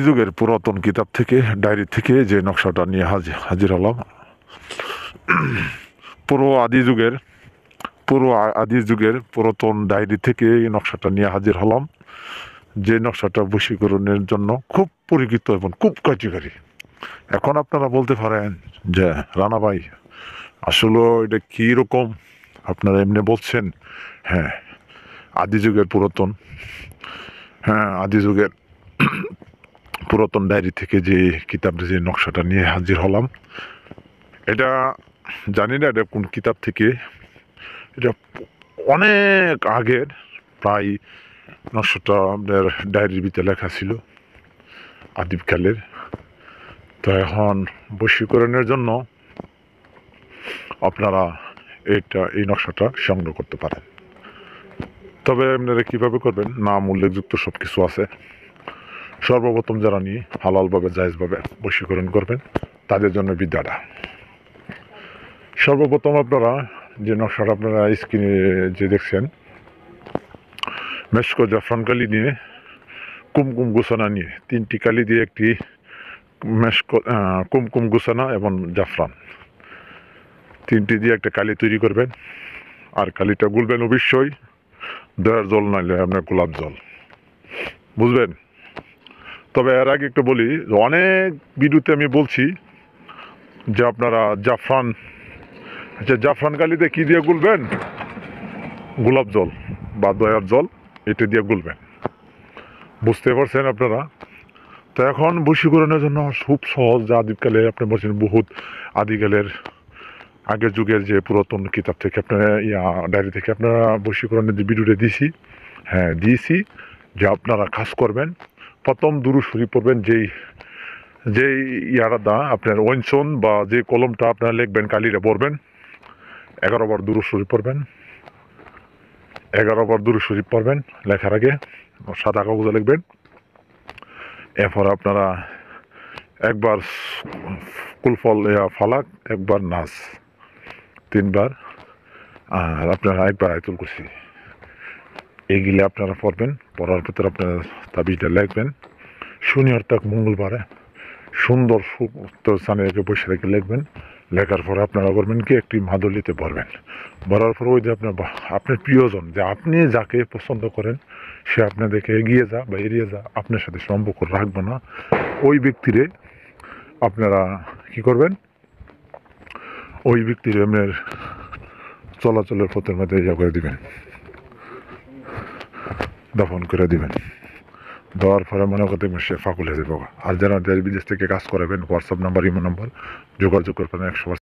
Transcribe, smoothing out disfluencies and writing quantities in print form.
যুগের পুরাতন কিতাব থেকে, ডায়েরি থেকে যে নকশাটা নিয়ে হাজির হলাম। পুরো আদি যুগের আদি যুগের পুরাতন ডায়েরি থেকে এই নকশাটা নিয়ে হাজির হলাম, যে নকশাটা বশীকরণের জন্য খুব পরিচিত এবং খুব কার্যকারী। এখন আপনারা বলতে পারেন যে রানা ভাই, আসলে এটা কি রকম? আপনারা এমনি বলছেন। হ্যাঁ, আদি যুগের পুরাতন, হ্যাঁ আদি যুগের পুরাতন ডায়েরি থেকে যে কিতাবের যে নকশাটা নিয়ে হাজির হলাম, এটা জানি না এটা কোন কিতাব থেকে। এটা অনেক আগের, প্রায় নকশাটা আপনার ডায়েরির ভিতরে লেখা ছিল আদিবকালের। তো এখন বশীকরণের জন্য আপনারা এই নকশাটা সংগ্রহ করতে পারেন। তবে আপনারা কীভাবে করবেন, নাম উল্লেখযুক্ত সব কিছু আছে। সর্বপ্রথম যারা নিয়ে হালালভাবে জায়েজভাবে বশীকরণ করবেন তাদের জন্য বিদ্যাটা। সর্বপ্রথম আপনারা যে নকশাটা আপনারা স্ক্রিনে যে দেখছেন, মেশকো জাফরান কালি নিয়ে, কুমকুম গুছানা নিয়ে, 3টি কালি দিয়ে একটি মেশকো কুমকুম গুছানা এবং জাফরান 3টি দিয়ে একটা কালি তৈরি করবেন। আর কালিটা গুলবেন অবশ্যই দয়ার জল, নাইলে আপনার গোলাপ জল, বুঝবেন। তবে এর আগে একটু বলি, অনেক ভিডিওতে আমি বলছি যে আপনারা জাফরান, আচ্ছা জাফরান কালিতে কী দিয়ে গুলবেন? গোলাপ জল বা দয়ার জল, এটা দিয়ে গুলবেন। বুঝতে পারছেন আপনারা? তো এখন বশীকরণের জন্য খুব সহজ। যা আদিকালে আপনি বলছেন, বহুত আদিকালের আগের যুগের যে পুরাতন কিতাব থেকে আপনারা ডায়েরি থেকে আপনারা বশীকরণের যে ভিডিওটা দিয়েছি, হ্যাঁ দিয়েছি, যে আপনারা কাজ করবেন। প্রথম দুরূদ শরীফ পড়বেন, যেই ইয়ারাদা আপনার ওয়াইনসন বা যে কলমটা আপনারা লিখবেন, কালিটা পড়বেন, 11 বার দুরূদ শরীফ পড়বেন। 11 বার দুরূদ শরীফ পড়বেন লেখার আগে, সাদা কাগজে লিখবেন। এরপর আপনারা একবার কুলফল ফালাক, একবার নাস, 3 বার, আর আপনারা একবার আয়াতুল কুরসি, এইগুলি আপনারা পড়বেন। পড়ার ভিতরে আপনারা তাবিজটা লিখবেন। শনি অর্থাৎ মঙ্গলবারে সুন্দর স্থানে বসে রেখে লিখবেন। লেখার পরে আপনারা করবেন কি, একটি মাদুলিতে ভরবেন। ভরার পরে ওই যে আপনার প্রিয়জন, যে আপনি যাকে পছন্দ করেন, সে আপনাদেরকে এগিয়ে যা বা এড়িয়ে যা, আপনার সাথে সম্পর্ক রাখবে না, ওই ব্যক্তিরে আপনারা কি করবেন, ওই ব্যক্তির আপনার চলাচলের পথের মধ্যে ইয়া করে দিবেন, দাফন করে দিবেন। দেওয়ার পরে মনে করতে সে ফাঁকুল হয়ে যাবে। আর যারা দেশ বিদেশ থেকে কাজ করাবেন, হোয়াটসঅ্যাপ নাম্বার, ইমো নাম্বার যোগাযোগ করবেন 100%।